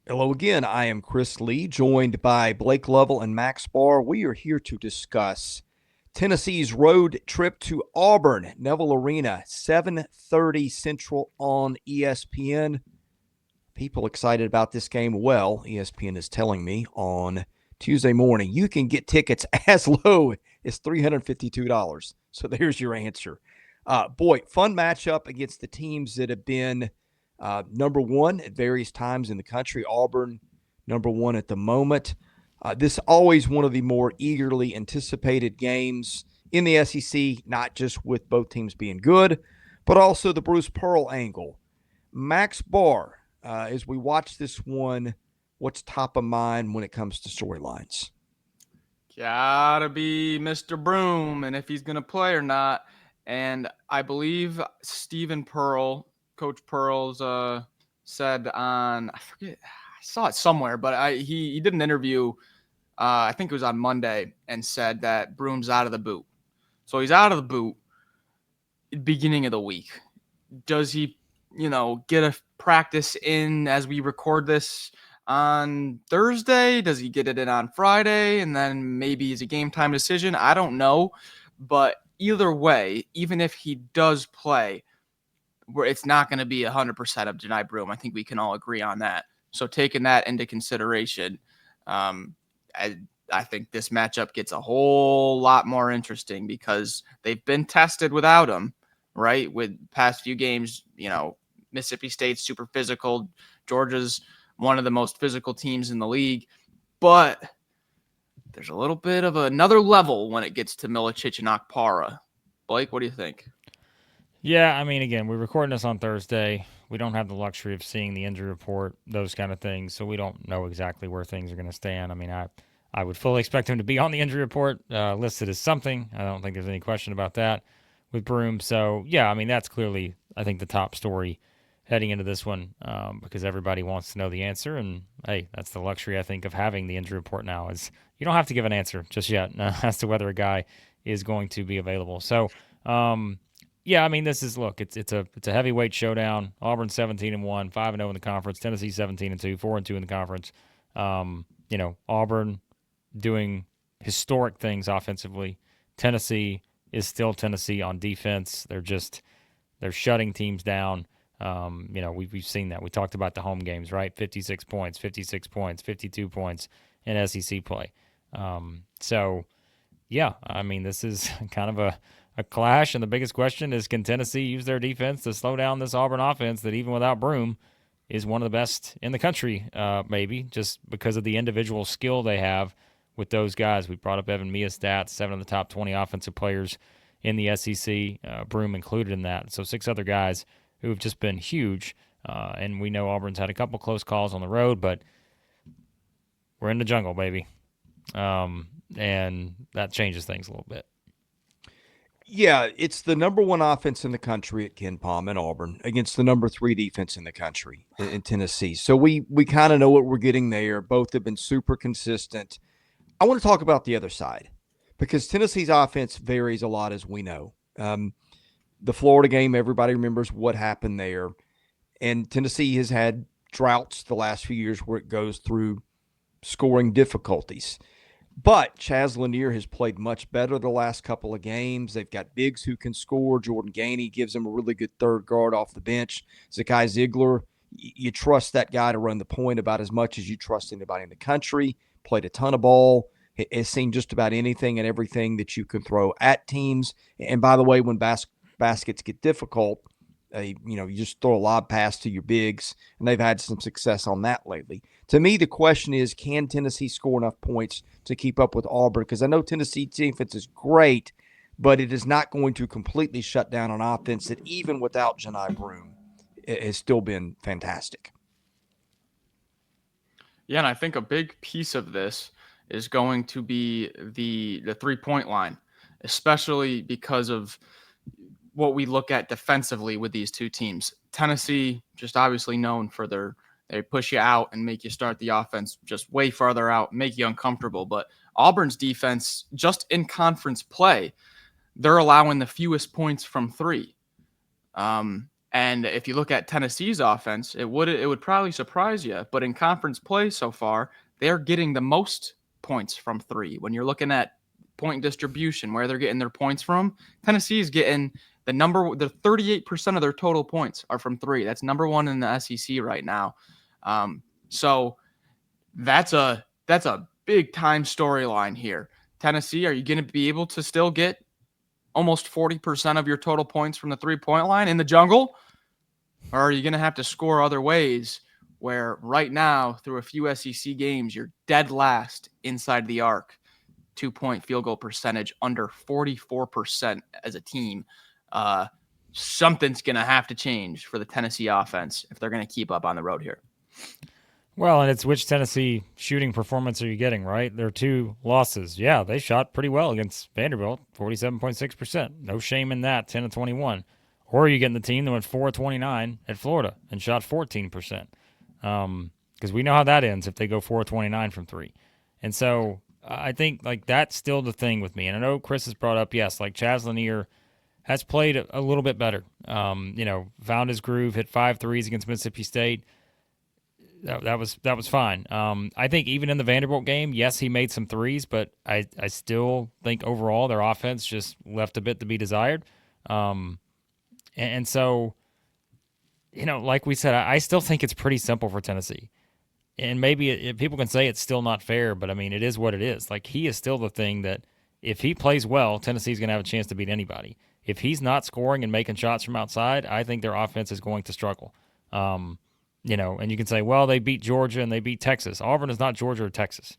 Hello again. I am Chris Lee, joined by Blake Lovell and Max Barr. We are here to discuss Tennessee's road trip to Auburn, Neville Arena, 7:30 Central on ESPN. People excited about this game. Well, ESPN is telling me on Tuesday morning you can get tickets as low as $352. So there's your answer. Boy, fun matchup against the teams that have been number one at various times in the country. Auburn, number one at the moment. This is always one of the more eagerly anticipated games in the SEC, not just with both teams being good, but also the Bruce Pearl angle. Max Barr, as we watch this one, what's top of mind when it comes to storylines? Gotta be Mr. Broom, and if he's gonna play or not. And I believe Stephen Pearl, Coach Pearl's, said on I forget, I saw it somewhere, but he did an interview. I think it was on Monday, and said that Broom's out of the boot. So he's out of the boot beginning of the week. Does he, get a practice in as we record this on Thursday? Does he get it in on Friday? And then maybe it's a game time decision? I don't know. But either way, even if he does play, where it's not going to be 100% of Jani Broom. I think we can all agree on that. So taking that into consideration, I think this matchup gets a whole lot more interesting because they've been tested without him, right? With past few games, Mississippi State's super physical. Georgia's one of the most physical teams in the league. But there's a little bit of another level when it gets to Milicic and Okpara. Blake, what do you think? Yeah, I mean, again, we're recording this on Thursday. We don't have the luxury of seeing the injury report, those kind of things, so we don't know exactly where things are going to stand. I mean, I would fully expect him to be on the injury report, listed as something. I don't think there's any question about that with Broom. So, yeah, I mean, that's clearly, I think, the top story heading into this one because everybody wants to know the answer. And, hey, that's the luxury, I think, of having the injury report now is you don't have to give an answer just yet as to whether a guy is going to be available. So, yeah, I mean, this is it's a heavyweight showdown. Auburn 17-1, 5-0 in the conference. Tennessee 17-2, 4-2 in the conference. Auburn doing historic things offensively. Tennessee is still Tennessee on defense. They're shutting teams down. We've seen that. We talked about the home games, right? 56 points, 52 points in SEC play. So yeah, I mean, this is kind of a clash, and the biggest question is, can Tennessee use their defense to slow down this Auburn offense that even without Broom is one of the best in the country, maybe, just because of the individual skill they have with those guys. We brought up Evan Mia's stats, 7 of the top 20 offensive players in the SEC, Broom included in that. So 6 other guys who have just been huge, and we know Auburn's had a couple close calls on the road, but we're in the jungle, baby. And that changes things a little bit. Yeah, it's the number one offense in the country at Ken Palm in Auburn against the number three defense in the country in Tennessee. So we kind of know what we're getting there. Both have been super consistent. I want to talk about the other side because Tennessee's offense varies a lot, as we know. The Florida game, everybody remembers what happened there. And Tennessee has had droughts the last few years where it goes through scoring difficulties. But Chaz Lanier has played much better the last couple of games. They've got bigs who can score. Jordan Gainey gives them a really good third guard off the bench. Zakai Ziegler, you trust that guy to run the point about as much as you trust anybody in the country. Played a ton of ball. Has seen just about anything and everything that you can throw at teams. And by the way, when baskets get difficult, you just throw a lob pass to your bigs, and they've had some success on that lately. To me, the question is, can Tennessee score enough points to keep up with Auburn? Because I know Tennessee's defense is great, but it is not going to completely shut down an offense that even without Jani Broom has still been fantastic. Yeah, and I think a big piece of this is going to be the 3-point line, especially because of what we look at defensively with these two teams. Tennessee, just obviously known for they push you out and make you start the offense just way farther out, make you uncomfortable. But Auburn's defense, just in conference play, they're allowing the fewest points from three. And if you look at Tennessee's offense, it would probably surprise you. But in conference play so far, they're getting the most points from three. When you're looking at point distribution, where they're getting their points from, Tennessee is getting the 38% of their total points are from three. That's number one in the SEC right now. So that's a big time storyline here. Tennessee, are you going to be able to still get almost 40% of your total points from the 3-point line in the jungle? Or are you going to have to score other ways where right now, through a few SEC games, you're dead last inside the arc, 2-point field goal percentage under 44% as a team? Something's going to have to change for the Tennessee offense if they're going to keep up on the road here. Well, and it's which Tennessee shooting performance are you getting, right? Their 2 losses. Yeah, they shot pretty well against Vanderbilt, 47.6%. No shame in that, 10 of 21. Or are you getting the team that went 4 of 29 at Florida and shot 14%? Because we know how that ends if they go 4 of 29 from 3. And so I think like that's still the thing with me. And I know Chris has brought up, yes, like Chaz Lanier has played a little bit better. Found his groove, hit 5 threes against Mississippi State. That was fine. I think even in the Vanderbilt game, yes, he made some threes, but I still think overall their offense just left a bit to be desired. And so, like we said, I still think it's pretty simple for Tennessee. And maybe people can say it's still not fair, but I mean, it is what it is. Like, he is still the thing that if he plays well, Tennessee's going to have a chance to beat anybody. If he's not scoring and making shots from outside, I think their offense is going to struggle. And you can say, well, they beat Georgia and they beat Texas. Auburn is not Georgia or Texas.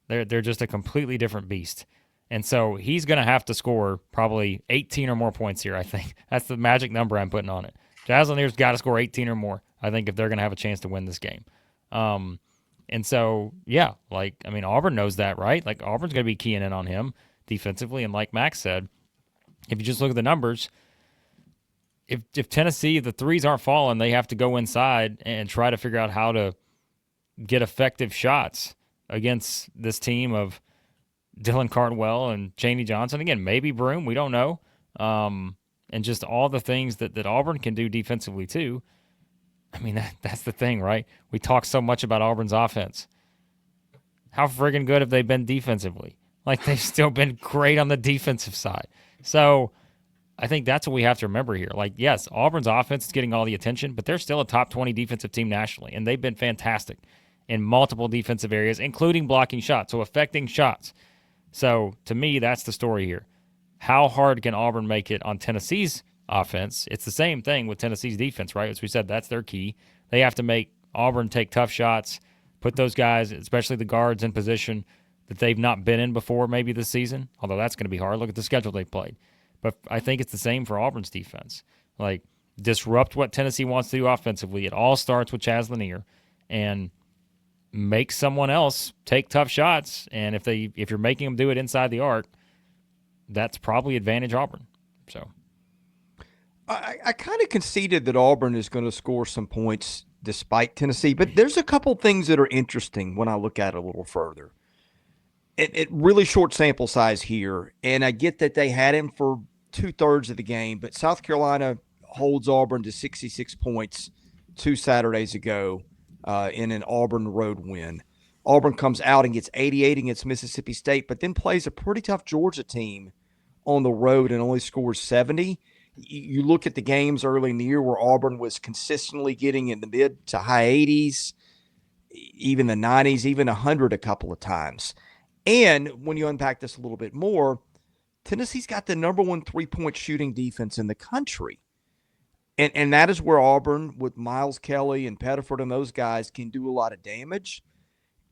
They're just a completely different beast. And so he's going to have to score probably 18 or more points here, I think. That's the magic number I'm putting on it. Chaz Lanier's got to score 18 or more, I think, if they're going to have a chance to win this game. And so, yeah, Auburn knows that, right? Like, Auburn's going to be keying in on him defensively. And like Max said, if you just look at the numbers, if Tennessee, the threes aren't falling, they have to go inside and try to figure out how to get effective shots against this team of Dylan Cardwell and Chaney Johnson. Again, maybe Broom, we don't know. And just all the things that Auburn can do defensively too. I mean, that's the thing, right? We talk so much about Auburn's offense. How friggin' good have they been defensively? Like, they've still been great on the defensive side. So I think that's what we have to remember here. Like, yes, Auburn's offense is getting all the attention, but they're still a top 20 defensive team nationally, and they've been fantastic in multiple defensive areas, including blocking shots, so affecting shots. So, to me, that's the story here. How hard can Auburn make it on Tennessee's offense? It's the same thing with Tennessee's defense, right? As we said, that's their key. They have to make Auburn take tough shots, put those guys, especially the guards, in position that they've not been in before maybe this season, although that's going to be hard. Look at the schedule they played. But I think it's the same for Auburn's defense. Like, disrupt what Tennessee wants to do offensively. It all starts with Chaz Lanier, and make someone else take tough shots. And if you're making them do it inside the arc, that's probably advantage Auburn. So I kind of conceded that Auburn is going to score some points despite Tennessee, but there's a couple things that are interesting when I look at it a little further. It really short sample size here, and I get that they had him for 2/3 of the game, but South Carolina holds Auburn to 66 points 2 Saturdays ago in an Auburn road win. Auburn comes out and gets 88 against Mississippi State, but then plays a pretty tough Georgia team on the road and only scores 70. You look at the games early in the year where Auburn was consistently getting in the mid to high 80s, even the 90s, even 100 a couple of times. And when you unpack this a little bit more, Tennessee's got the number 1 3-point shooting defense in the country. And that is where Auburn, with Miles Kelly and Pettiford and those guys, can do a lot of damage.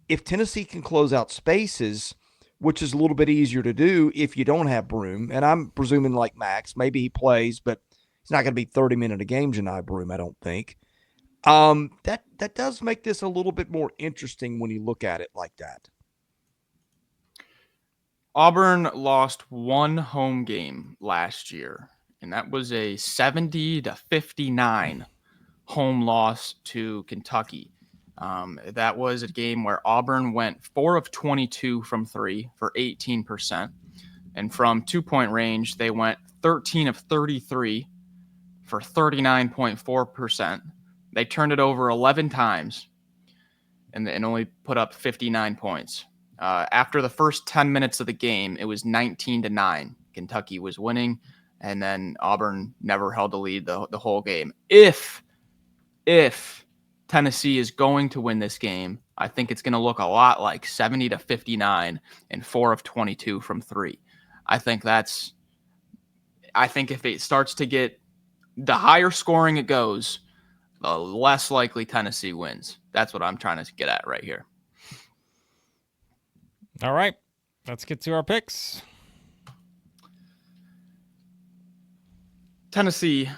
If Tennessee can close out spaces, which is a little bit easier to do if you don't have Broom, and I'm presuming like Max, maybe he plays, but he's not going to be 30-minute a game, Janai Broom, I don't think. That does make this a little bit more interesting when you look at it like that. Auburn lost one home game last year, and that was a 70-59 home loss to Kentucky. That was a game where Auburn went 4 of 22 from 3 for 18%. And from 2-point range, they went 13 of 33 for 39.4%. They turned it over 11 times and only put up 59 points. After the first 10 minutes of the game, it was 19-9. Kentucky was winning, and then Auburn never held the lead the whole game. If Tennessee is going to win this game, I think it's going to look a lot like 70-59 and 4 of 22 from 3. I think if it starts to get the higher scoring it goes, the less likely Tennessee wins. That's what I'm trying to get at right here. All right, let's get to our picks. Tennessee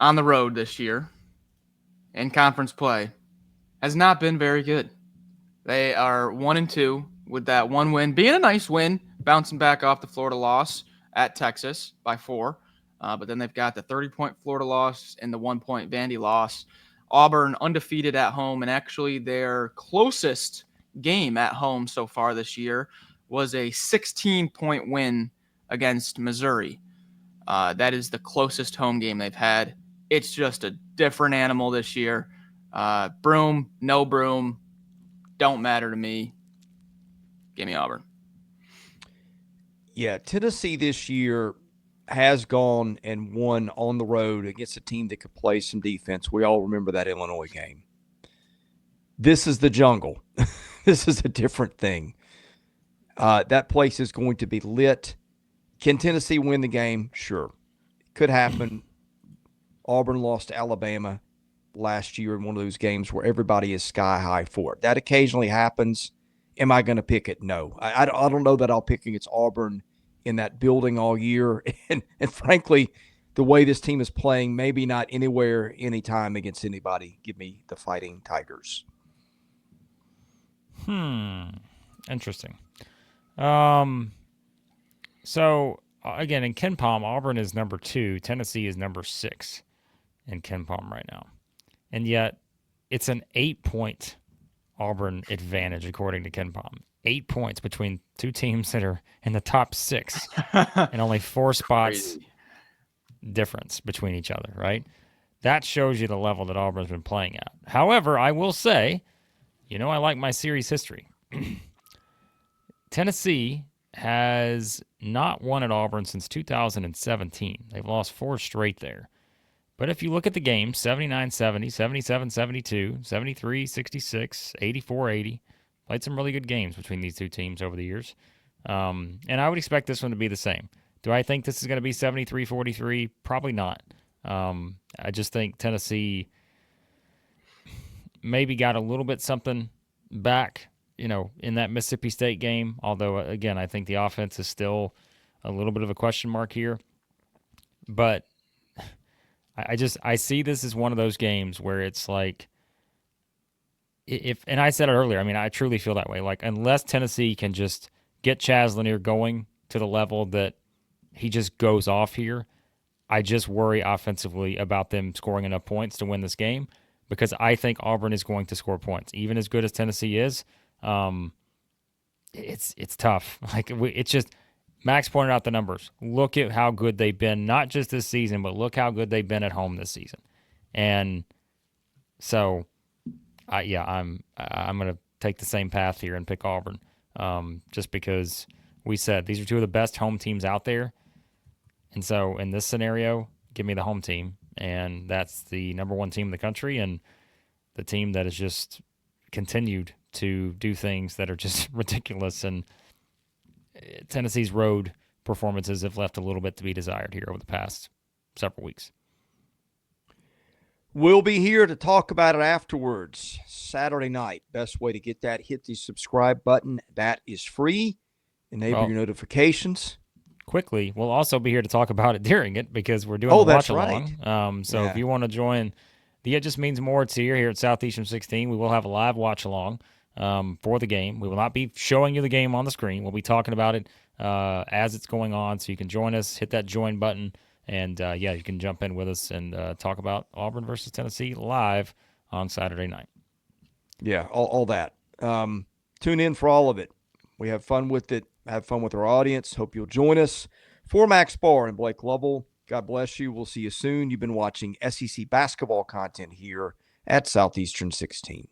on the road this year in conference play has not been very good. They are 1-2 with that one win being a nice win, bouncing back off the Florida loss at Texas by 4. But then they've got the 30-point Florida loss and the 1-point Vandy loss. Auburn undefeated at home, and actually their closest game at home so far this year was a 16-point win against Missouri. That is the closest home game they've had. It's just a different animal this year. Broom, no broom, don't matter to me. Give me Auburn. Yeah, Tennessee this year has gone and won on the road against a team that could play some defense. We all remember that Illinois game. This is the jungle. This is a different thing. That place is going to be lit. Can Tennessee win the game? Sure. It could happen. Auburn lost to Alabama last year in one of those games where everybody is sky high for it. That occasionally happens. Am I going to pick it? No. I don't know that I'll pick against Auburn in that building all year. And frankly, the way this team is playing, maybe not anywhere, anytime against anybody. Give me the Fighting Tigers. Interesting. So, again, in KenPom, Auburn is number 2. Tennessee is number 6 in KenPom right now. And yet, it's an 8-point Auburn advantage, according to KenPom. 8 points between two teams that are in the top 6 and only 4 spots difference between each other, right? That shows you the level that Auburn's been playing at. However, I will say, I like my series history. Tennessee has not won at Auburn since 2017. They've lost 4 straight there. But if you look at the games, 79-70, 77-72, 73-66, 84-80, played some really good games between these two teams over the years. And I would expect this one to be the same. Do I think this is going to be 73-43? Probably not. I just think Tennessee maybe got a little bit something back, in that Mississippi State game. Although, again, I think the offense is still a little bit of a question mark here. But I see this as one of those games where it's like, and I said it earlier, I truly feel that way. Like, unless Tennessee can just get Chaz Lanier going to the level that he just goes off here, I just worry offensively about them scoring enough points to win this game, because I think Auburn is going to score points. Even as good as Tennessee is, it's tough. It's just, Max pointed out the numbers. Look at how good they've been, not just this season, but look how good they've been at home this season. And so, I'm going to take the same path here and pick Auburn, just because we said these are two of the best home teams out there. And so in this scenario, give me the home team, and that's the number 1 team in the country and the team that has just continued to do things that are just ridiculous. And Tennessee's road performances have left a little bit to be desired here over the past several weeks. We'll be here to talk about it afterwards. Saturday night. Best way to get that, hit the subscribe button. That is free. Enable your notifications. Quickly, we'll also be here to talk about it during it, because we're doing the watch-along. Right. If you want to join, It Just Means More to you here at Southeastern 16, we will have a live watch-along for the game. We will not be showing you the game on the screen. We'll be talking about it as it's going on, so you can join us, hit that join button, and, you can jump in with us and talk about Auburn versus Tennessee live on Saturday night. Yeah, all that. Tune in for all of it. We have fun with it. Have fun with our audience. Hope you'll join us. For Max Barr and Blake Lovell, God bless you. We'll see you soon. You've been watching SEC basketball content here at Southeastern 16.